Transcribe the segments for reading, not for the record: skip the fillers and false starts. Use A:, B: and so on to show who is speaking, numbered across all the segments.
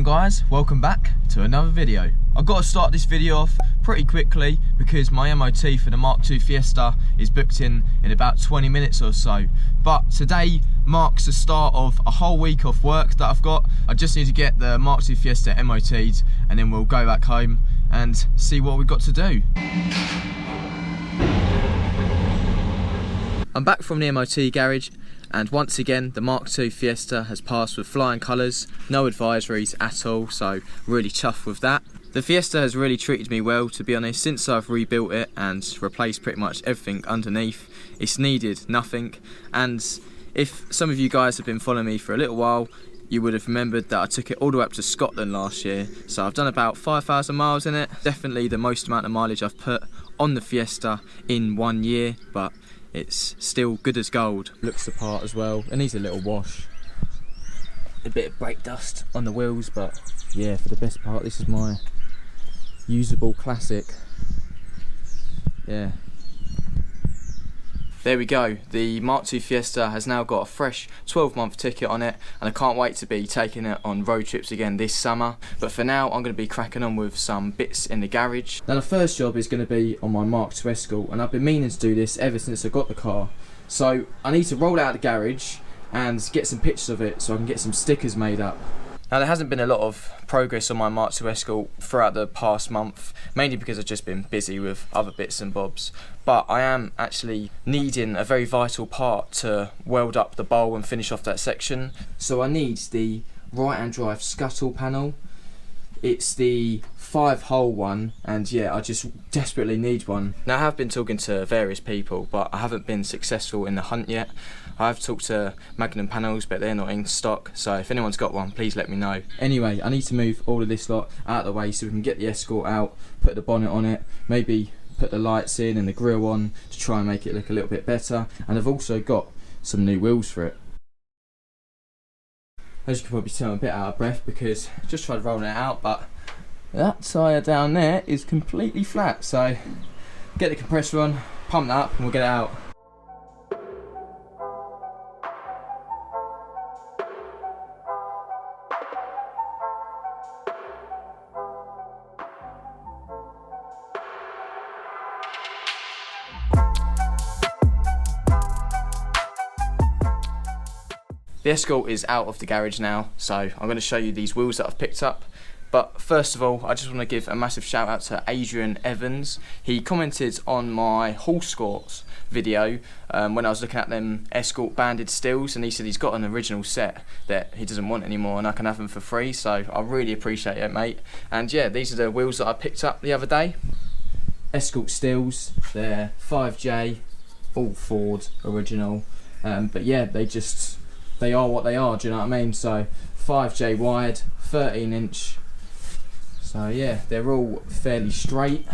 A: guys, welcome back to another video. I've got to start this video off pretty quickly because my MOT for the Mk2 Fiesta is booked in about 20 minutes or so. But today marks the start of a whole week of work that I've got. I just need to get the Mk2 Fiesta MOT'd and then we'll go back home and see what we've got to do. I'm back from the MOT garage, and once again the Mk2 Fiesta has passed with flying colours, no advisories at all, so really chuffed with that. The Fiesta has really treated me well, to be honest, since I've rebuilt it and replaced pretty much everything underneath. It's needed nothing, and if some of you guys have been following me for a little while, you would have remembered that I took it all the way up to Scotland last year, so I've done about 5,000 miles in it. Definitely the most amount of mileage I've put on the Fiesta in 1 year, but it's still good as gold. Looks the part as well. It needs a little wash. A bit of brake dust on the wheels, but yeah, for the best part, this is my usable classic. Yeah. There we go. The Mk2 Fiesta has now got a fresh 12-month ticket on it, and I can't wait to be taking it on road trips again this summer. But for now, I'm going to be cracking on with some bits in the garage. Now the first job is going to be on my Mk2 Escort, and I've been meaning to do this ever since I got the car. So I need to roll out the garage and get some pictures of it so I can get some stickers made up. Now there hasn't been a lot of progress on my Mk2 Escort throughout the past month, mainly because I've just been busy with other bits and bobs, but I am actually needing a very vital part to weld up the bowl and finish off that section. So I need the right hand drive scuttle panel. It's the 5-hole one, and yeah, I just desperately need one. Now I have been talking to various people, but I haven't been successful in the hunt yet. I've talked to Magnum panels, but they're not in stock, so if anyone's got one, please let me know. Anyway, I need to move all of this lot out of the way so we can get the Escort out, put the bonnet on it, maybe put the lights in and the grille on to try and make it look a little bit better. And I've also got some new wheels for it. As you can probably tell, I'm a bit out of breath because I just tried rolling it out, but that tyre down there is completely flat. So get the compressor on, pump that up, and we'll get it out. The Escort is out of the garage now, so I'm going to show you these wheels that I've picked up. But first of all, I just want to give a massive shout out to Adrian Evans. He commented on my Hall Scorts video when I was looking at them Escort banded steels, and he said he's got an original set that he doesn't want anymore and I can have them for free, so I really appreciate it, mate. And yeah, these are the wheels that I picked up the other day. Escort steels, they're 5J, all Ford original, but yeah, they are what they are, do you know what I mean? So 5J wide, 13 inch. So yeah, they're all fairly straight.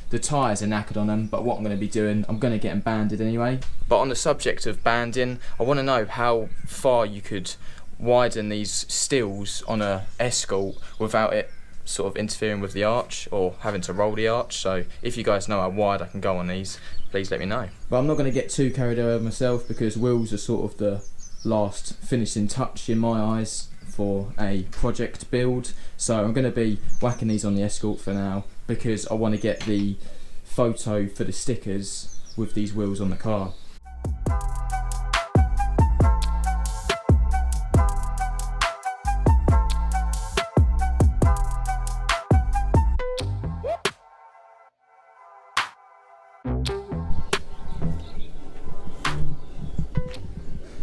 A: The tyres are knackered on them, but what I'm going to be doing, I'm going to get them banded anyway. But on the subject of banding, I want to know how far you could widen these steels on a Escort without it sort of interfering with the arch or having to roll the arch. So if you guys know how wide I can go on these, please let me know. But I'm not going to get too carried away myself because wheels are sort of the last finishing touch in my eyes for a project build, so I'm going to be whacking these on the Escort for now because I want to get the photo for the stickers with these wheels on the car.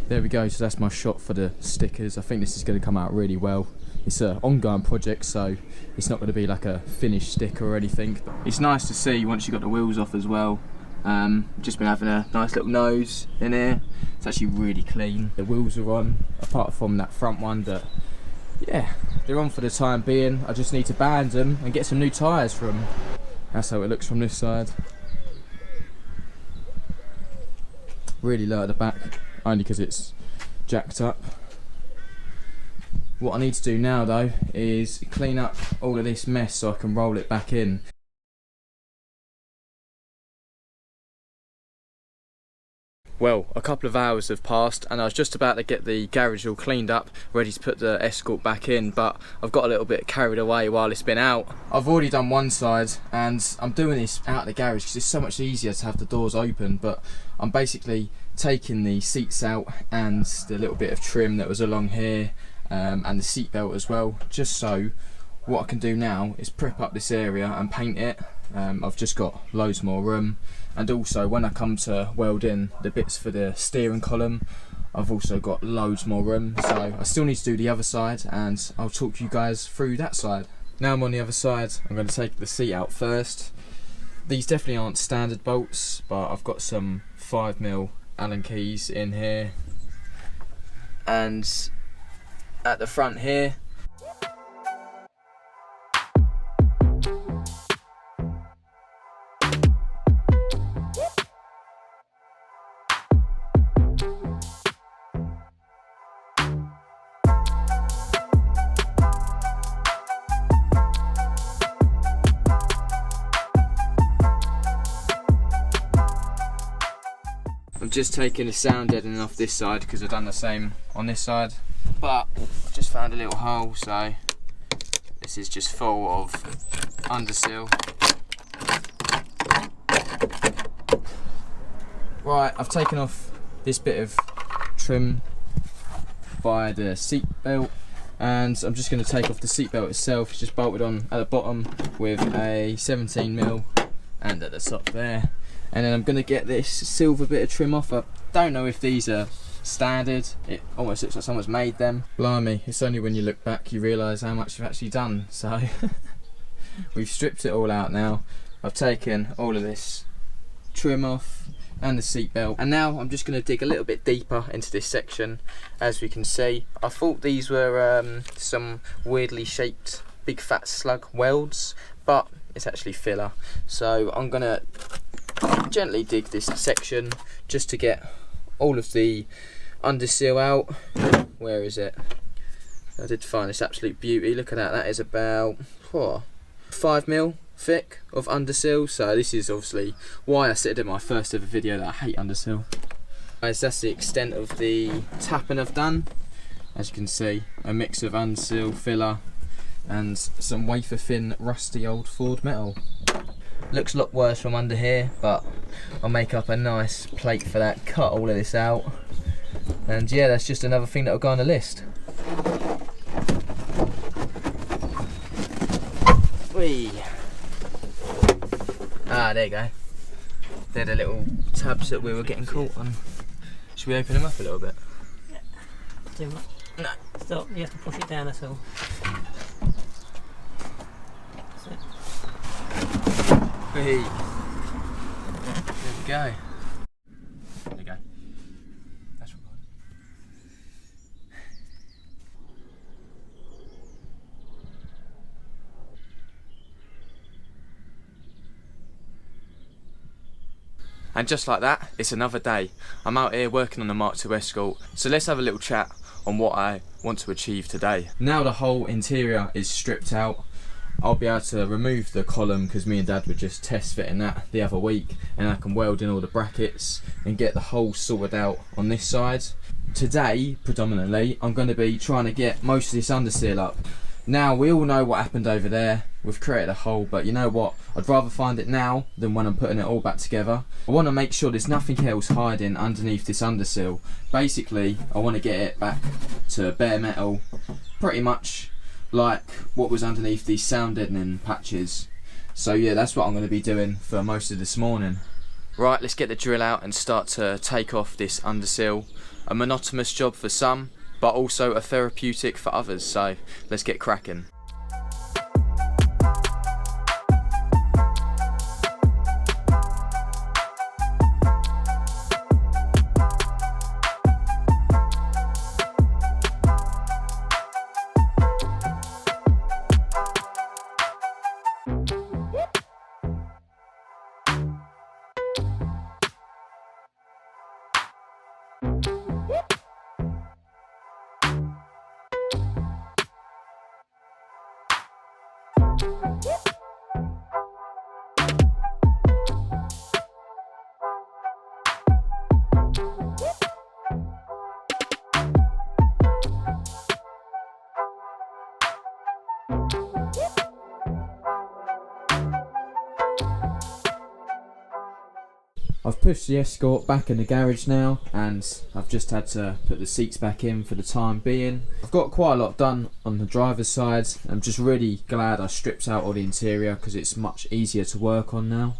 A: There we go, so that's my shot for the stickers. I think this is going to come out really well. It's an ongoing project, so it's not going to be like a finished sticker or anything. It's nice to see once you got the wheels off as well. Just been having a nice little nose in here. It's actually really clean. The wheels are on, apart from that front one, but yeah, they're on for the time being. I just need to band them and get some new tyres for them. That's how it looks from this side. Really low at the back, only because it's jacked up. What I need to do now though is clean up all of this mess so I can roll it back in. Well, a couple of hours have passed and I was just about to get the garage all cleaned up, ready to put the Escort back in, but I've got a little bit carried away while it's been out. I've already done one side and I'm doing this out of the garage because it's so much easier to have the doors open, but I'm basically taking the seats out and the little bit of trim that was along here and the seat belt as well, just so what I can do now is prep up this area and paint it. I've just got loads more room, and also when I come to weld in the bits for the steering column, I've also got loads more room, so I still need to do the other side and I'll talk you guys through that side. Now I'm on the other side, I'm going to take the seat out first. These definitely aren't standard bolts, but I've got some 5mm Allen keys in here, and at the front here I'm just taking the sound deadening off this side because I've done the same on this side, but I've just found a little hole, so this is just full of Underseal. Right, I've taken off this bit of trim by the seat belt, and I'm just going to take off the seat belt itself. It's just bolted on at the bottom with a 17mm and at the top there. And then I'm going to get this silver bit of trim off. I don't know if these are standard. It almost looks like someone's made them. Blimey, it's only when you look back you realise how much you've actually done. So we've stripped it all out now. I've taken all of this trim off and the seat belt, and now I'm just going to dig a little bit deeper into this section. As we can see, I thought these were some weirdly shaped big fat slug welds, but it's actually filler. So I'm going to gently dig this section just to get all of the Underseal out. Where is it? I did find this absolute beauty. Look at that. That is about 5mm thick of Underseal. So this is obviously why I said in my first ever video that I hate Underseal. Guys, that's the extent of the tapping I've done. As you can see, a mix of Underseal, filler and some wafer thin rusty old Ford metal. Looks a lot worse from under here, but I'll make up a nice plate for that, cut all of this out, and yeah, that's just another thing that'll go on the list. Whee! Ah, there you go. They're the little tabs that we were getting caught on. Should we open them up a little bit?
B: Yeah. Too much.
A: No.
B: Stop, you have to push it down, that's all. That's it.
A: Hey. There we go. There you go. That's recorded. And just like that, it's another day. I'm out here working on the Mk2 Escort, so let's have a little chat on what I want to achieve today. Now the whole interior is stripped out, I'll be able to remove the column because me and Dad were just test fitting that the other week, and I can weld in all the brackets and get the hole sorted out on this side. Today, predominantly, I'm going to be trying to get most of this Underseal up. Now, we all know what happened over there. We've created a hole, but you know what? I'd rather find it now than when I'm putting it all back together. I want to make sure there's nothing else hiding underneath this Underseal. Basically, I want to get it back to bare metal, pretty much like what was underneath these sound deadening patches. So yeah, that's what I'm going to be doing for most of this morning. Right, let's get the drill out and start to take off this Underseal. A monotonous job for some, but also a therapeutic for others, so let's get cracking. I've pushed the Escort back in the garage now, and I've just had to put the seats back in for the time being. I've got quite a lot done on the driver's side. I'm just really glad I stripped out all the interior because it's much easier to work on now.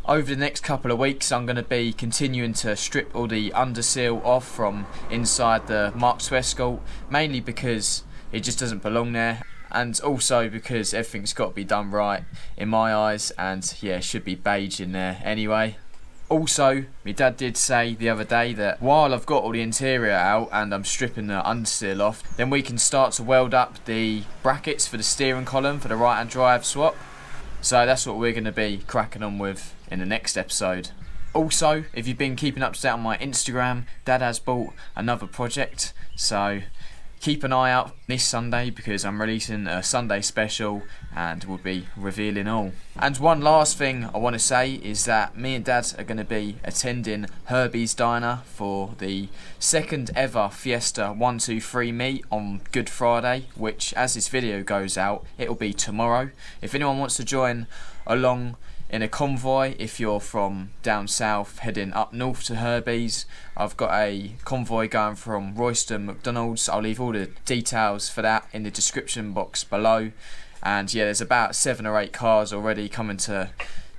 A: Over the next couple of weeks I'm going to be continuing to strip all the underseal off from inside the Mk2 Escort, mainly because it just doesn't belong there, and also because everything's got to be done right in my eyes, and yeah, it should be beige in there anyway. Also, my dad did say the other day that while I've got all the interior out and I'm stripping the underseal off, then we can start to weld up the brackets for the steering column for the right hand drive swap. So that's what we're going to be cracking on with in the next episode. Also, if you've been keeping up to date on my Instagram, Dad has bought another project, so keep an eye out this Sunday because I'm releasing a Sunday special and we'll be revealing all. And one last thing I want to say is that me and Dad are going to be attending HERBIES Diner for the second ever Fiesta 123 meet on Good Friday, which as this video goes out, it'll be tomorrow. If anyone wants to join along in a convoy, if you're from down south heading up north to HERBIES, I've got a convoy going from Royston McDonald's. I'll leave all the details for that in the description box below. And yeah, there's about 7 or 8 cars already coming to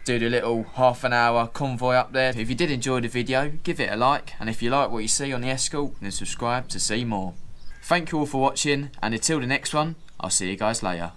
A: do the little half an hour convoy up there. If you did enjoy the video, give it a like, and if you like what you see on the Escort, then subscribe to see more. Thank you all for watching, and until the next one, I'll see you guys later.